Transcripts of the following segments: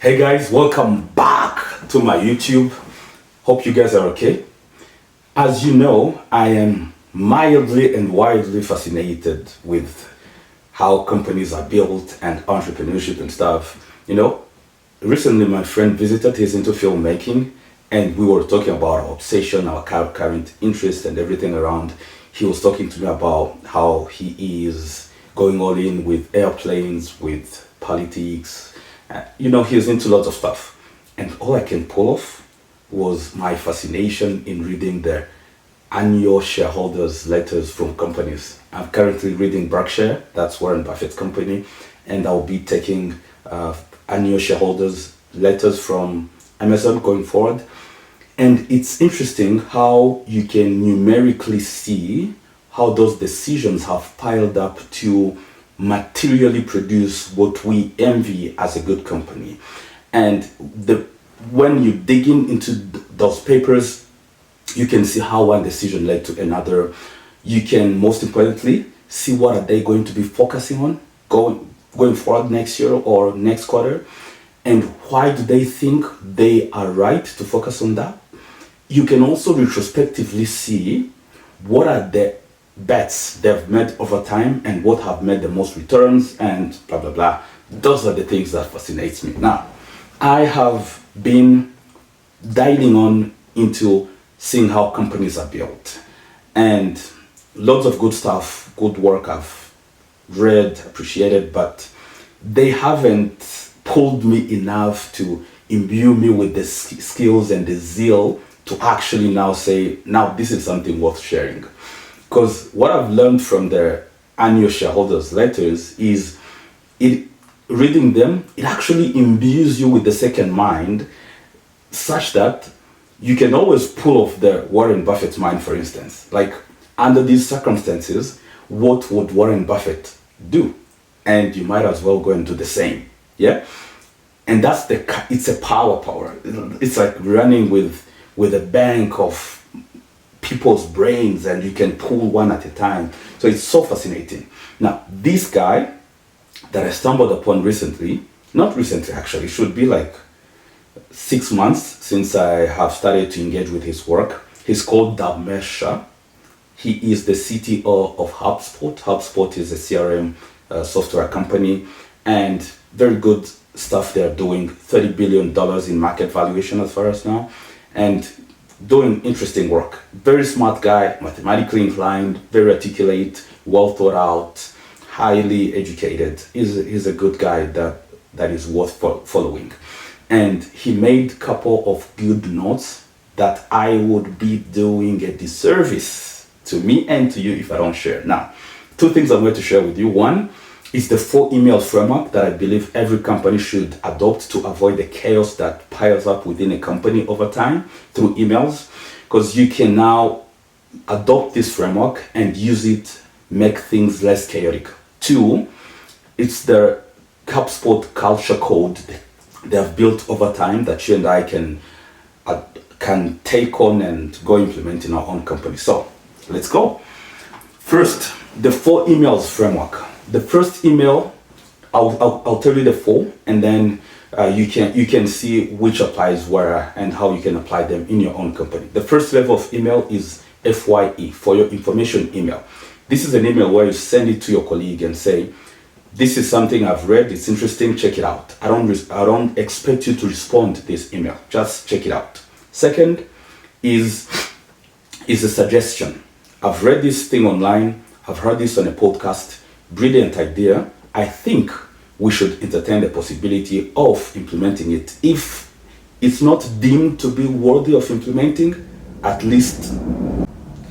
Hey guys, welcome back to my YouTube. Hope you guys are okay. As you know, I am mildly and wildly fascinated with how companies are built and entrepreneurship and stuff. Recently my friend visited, he's into filmmaking, and we were talking about our obsession, our current interest and everything around. He was talking to me about how he is going all in with airplanes, with politics. He's into lots of stuff. And all I can pull off was my fascination in reading the annual shareholders letters from companies. I'm currently reading Berkshire, that's Warren Buffett's company, and I'll be taking annual shareholders letters from Amazon going forward. And it's interesting how you can numerically see how those decisions have piled up to materially produce what we envy as a good company. And when you dig into those papers, you can see how one decision led to another. You can, most importantly, see what are they going to be focusing on going forward next year or next quarter, and why do they think they are right to focus on that. You can also retrospectively see what are the bets they've made over time and what have made the most returns and blah blah blah. Those are the things that fascinates me. Now, I have been dialing on into seeing how companies are built, and lots of good stuff, good work I've read, appreciated, but they haven't pulled me enough to imbue me with the skills and the zeal to actually now say, now this is something worth sharing. Because what I've learned from the annual shareholders letters is reading them, it actually imbues you with the second mind, such that you can always pull off the Warren Buffett's mind, for instance. Like, under these circumstances, what would Warren Buffett do? And you might as well go and do the same. Yeah? And it's a power. It's like running with a bank of people's brains, and you can pull one at a time. So it's so fascinating. Now, this guy that I stumbled upon recently, not recently actually, should be like 6 months since I have started to engage with his work. He's called Berkshire. He is the CTO of HubSpot. HubSpot is a CRM software company, and very good stuff they're doing. $30 billion in market valuation as far as now, and doing interesting work. Very smart guy, mathematically inclined, very articulate, well thought out, highly educated. He's a good guy that is worth following. And he made a couple of good notes that I would be doing a disservice to me and to you if I don't share. Now, two things I'm going to share with you. One is the 4 email framework that I believe every company should adopt to avoid the chaos that piles up within a company over time through emails, because you can now adopt this framework and use it, make things less chaotic. 2, it's the HubSpot culture code they have built over time that you and I can take on and go implement in our own company. So let's go. First, the 4 emails framework. The first email, I'll tell you the 4, and then you can see which applies where and how you can apply them in your own company. The first level of email is FYE, for your information email. This is an email where you send it to your colleague and say, this is something I've read, it's interesting, check it out. I don't expect you to respond to this email, just check it out. Second is a suggestion. I've read this thing online, I've heard this on a podcast, brilliant idea. I think we should entertain the possibility of implementing it. If it's not deemed to be worthy of implementing, at least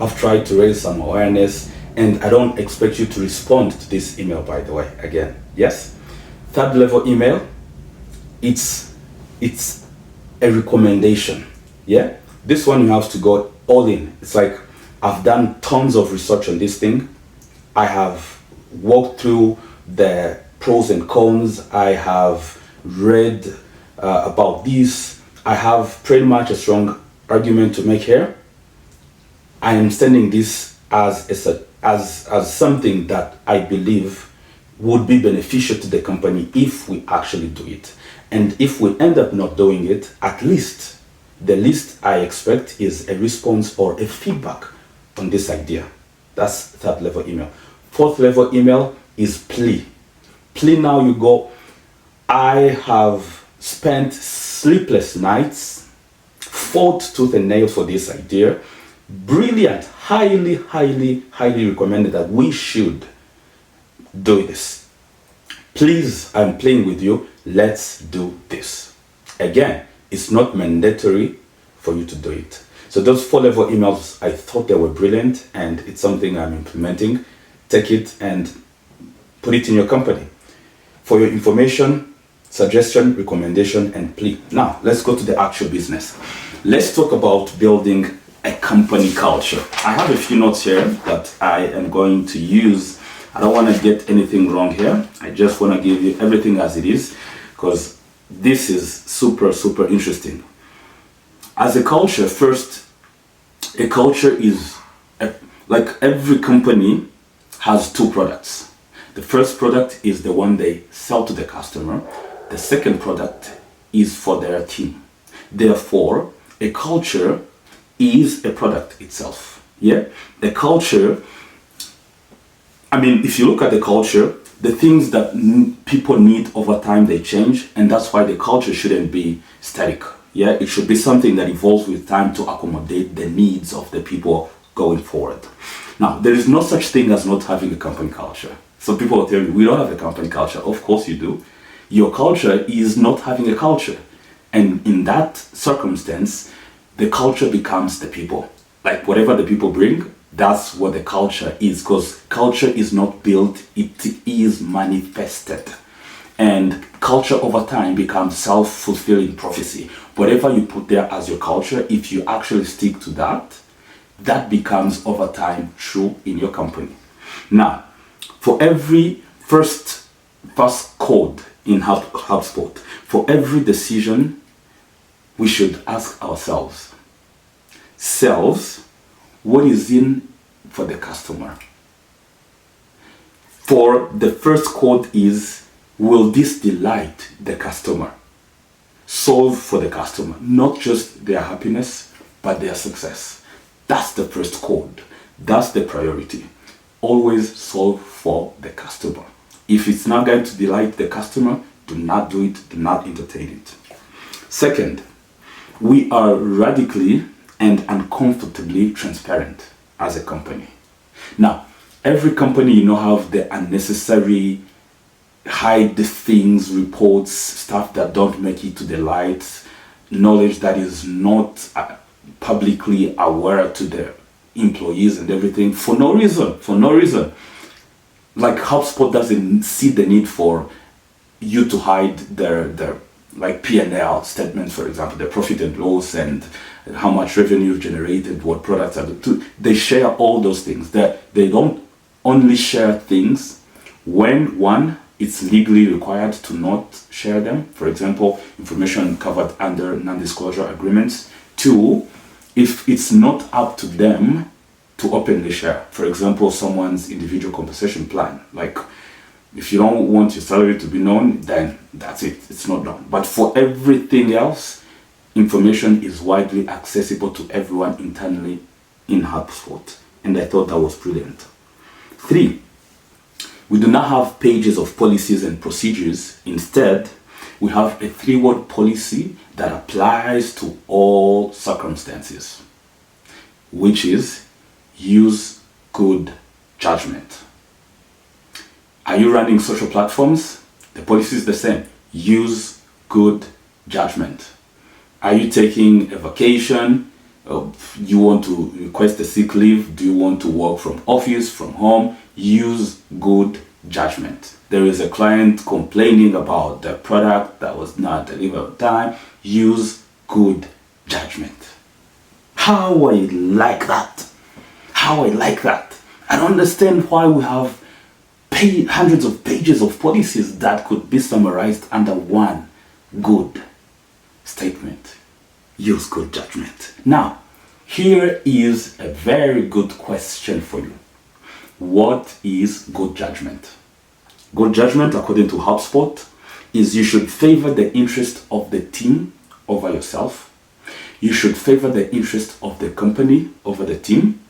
I've tried to raise some awareness, and I don't expect you to respond to this email, by the way, again. Yes? Third level email, it's a recommendation. Yeah? This one you have to go all in. It's like, I've done tons of research on this thing. I have walked through the pros and cons. I have read about this. I have pretty much a strong argument to make here. I am sending this as something that I believe would be beneficial to the company if we actually do it. And if we end up not doing it, at least the least I expect is a response or a feedback on this idea. That's third level email. Fourth level email is plea. Plea, now you go, I have spent sleepless nights, fought tooth and nail for this idea. Brilliant, highly, highly, highly recommended that we should do this. Please, I'm playing with you. Let's do this. Again, it's not mandatory for you to do it. So those 4 level emails, I thought they were brilliant, and it's something I'm implementing. Take it and put it in your company. For your information, suggestion, recommendation, and plea. Now, let's go to the actual business. Let's talk about building a company culture. I have a few notes here that I am going to use. I don't want to get anything wrong here. I just want to give you everything as it is, because this is super, super interesting. As a culture, first, a culture is, like every company has 2 products. The first product is the one they sell to the customer. The second product is for their team. Therefore, a culture is a product itself. Yeah? The culture, I mean, if you look at the culture, the things that people need over time, they change, and that's why the culture shouldn't be static. Yeah, it should be something that evolves with time to accommodate the needs of the people going forward. Now, there is no such thing as not having a company culture. So people will tell you, we don't have a company culture. Of course you do. Your culture is not having a culture. And in that circumstance, the culture becomes the people. Like whatever the people bring, that's what the culture is, because culture is not built, it is manifested. And culture over time becomes self-fulfilling prophecy. Whatever you put there as your culture, if you actually stick to that, that becomes over time true in your company. Now, for every first code in HubSpot, for every decision, we should ask ourselves, selves, what is in for the customer? For the first code is, will this delight the customer? Solve for the customer, not just their happiness, but their success. That's the first code. That's the priority. Always solve for the customer. If it's not going to delight the customer, do not do it, do not entertain it. Second, we are radically and uncomfortably transparent as a company. Now, every company, have the unnecessary hide the things, reports, stuff that don't make it to the light, knowledge that is not publicly aware to the employees and everything for no reason. Like HubSpot doesn't see the need for you to hide their like P&L statements, for example, their profit and loss and how much revenue generated, what products are they share all those things. That they don't only share things when one, it's legally required to not share them. For example, information covered under non-disclosure agreements. 2, if it's not up to them to openly share. For example, someone's individual compensation plan. Like, if you don't want your salary to be known, then that's it. It's not known. But for everything else, information is widely accessible to everyone internally in HubSpot. And I thought that was brilliant. 3, we do not have pages of policies and procedures. Instead, we have a 3-word policy that applies to all circumstances, which is use good judgment. Are you running social platforms? The policy is the same. Use good judgment. Are you taking a vacation? You want to request a sick leave? Do you want to work from office, from home? Use good judgment. There is a client complaining about the product that was not delivered on time. Use good judgment. How I like that. I don't understand why we have hundreds of pages of policies that could be summarized under one good statement. Use good judgment. Now, here is a very good question for you. What is good judgment? Good judgment, according to HubSpot, is you should favor the interest of the team over yourself. You should favor the interest of the company over the team.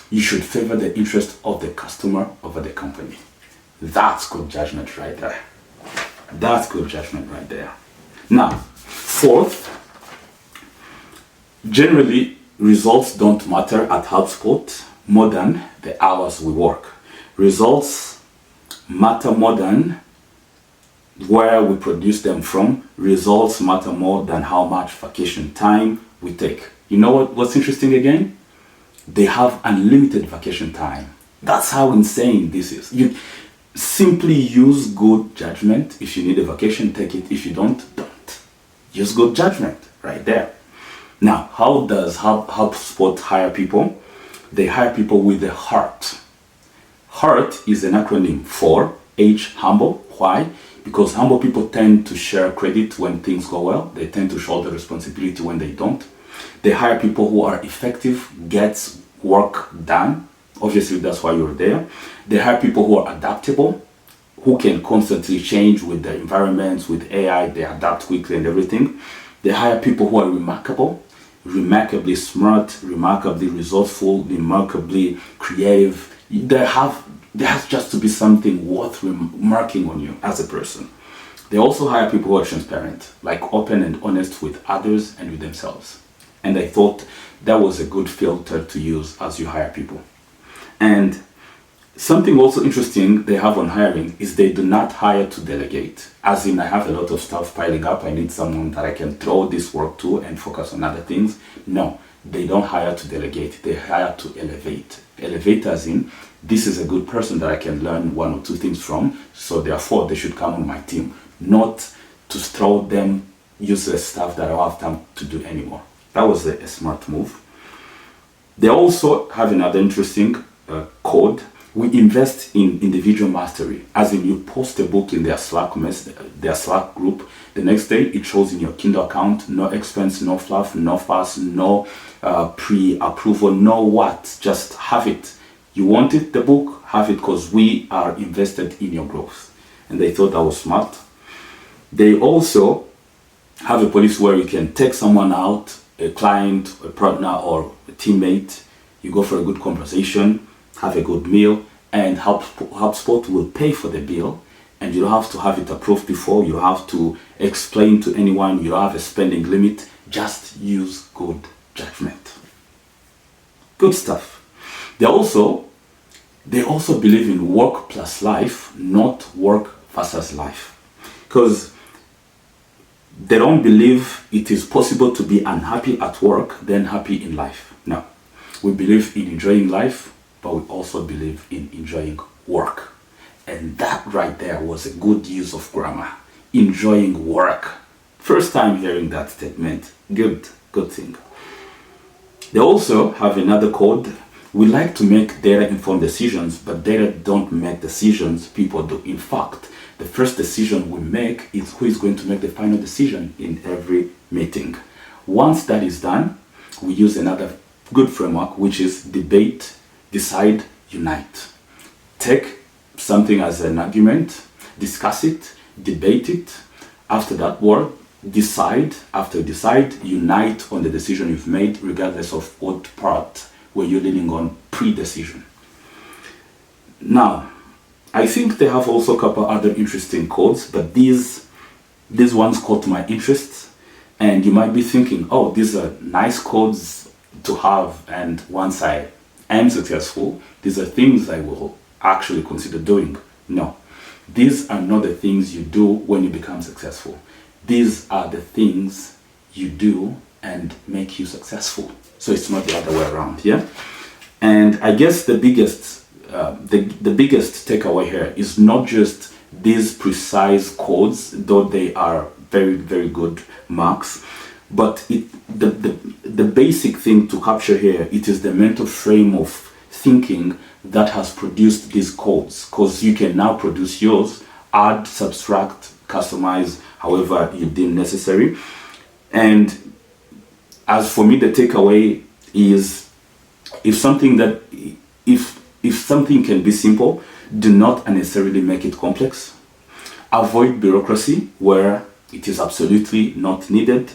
You should favor the interest of the customer over the company. That's good judgment right there. That's good judgment right there. Now, fourth, generally results don't matter at HubSpot more than the hours we work. Results matter more than where we produce them from. Results matter more than how much vacation time we take. You know what's interesting again? They have unlimited vacation time. That's how insane this is. You simply use good judgment. If you need a vacation, take it. If you don't, don't. Use good judgment right there. Now, how does HubSpot hire people? They hire people with a heart. Heart is an acronym for H, humble. Why? Because humble people tend to share credit when things go well. They tend to shoulder responsibility when they don't. They hire people who are effective, gets work done. Obviously, that's why you're there. They hire people who are adaptable, who can constantly change with the environments, with AI. They adapt quickly and everything. They hire people who are remarkable, remarkably smart, remarkably resourceful, remarkably creative. There has just to be something worth remarking on you as a person. They also hire people who are transparent, like open and honest with others and with themselves. And I thought that was a good filter to use as you hire people. And something also interesting they have on hiring is they do not hire to delegate. As in, I have a lot of stuff piling up. I need someone that I can throw this work to and focus on other things. No, they don't hire to delegate. They hire to elevate. Elevate as in, this is a good person that I can learn one or two things from. So therefore, they should come on my team. Not to throw them useless stuff that I don't have time to do anymore. That was a smart move. They also have another interesting code. We invest in individual mastery, as in you post a book in their Slack group. The next day it shows in your Kindle account. No expense, no fluff, no fuss, no pre-approval, no what. Just have it. You want it, the book, have it, because we are invested in your growth. And they thought that was smart. They also have a policy where you can take someone out, a client, a partner, or a teammate. You go for a good conversation, have a good meal, and HubSpot will pay for the bill. And you don't have to have it approved before. You have to explain to anyone. You don't have a spending limit. Just use good judgment. Good stuff. They also believe in work plus life, not work versus life. Because they don't believe it is possible to be unhappy at work, then happy in life. No. We believe in enjoying life, but we also believe in enjoying work. And that right there was a good use of grammar. Enjoying work. First time hearing that statement. Good thing. They also have another code. We like to make data-informed decisions, but data don't make decisions, people do. In fact, the first decision we make is who is going to make the final decision in every meeting. Once that is done, we use another good framework, which is debate, decide, unite. Take something as an argument, discuss it, debate it. After that word, decide. After decide, unite on the decision you've made, regardless of what part were you leaning on pre-decision. Now, I think they have also a couple other interesting codes, but these ones caught my interest. And you might be thinking, oh, these are nice codes to have, and once I am successful, these are things I will actually consider doing. No, these are not the things you do when you become successful. These are the things you do and make you successful. So it's not the other way around, yeah? And I guess the biggest takeaway here is not just these precise codes, though they are very, very good marks, but the basic thing to capture here, it is the mental frame of thinking that has produced these codes, because you can now produce yours, add, subtract, customize, however you deem necessary. And as for me, the takeaway is if something can be simple, do not unnecessarily make it complex. Avoid bureaucracy where it is absolutely not needed.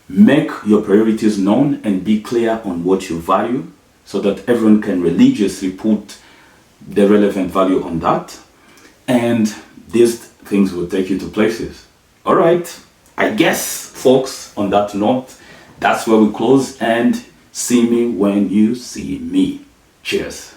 Make your priorities known and be clear on what you value so that everyone can religiously put the relevant value on that. And these things will take you to places. All right, I guess, folks, on that note, that's where we close, and see me when you see me. Cheers.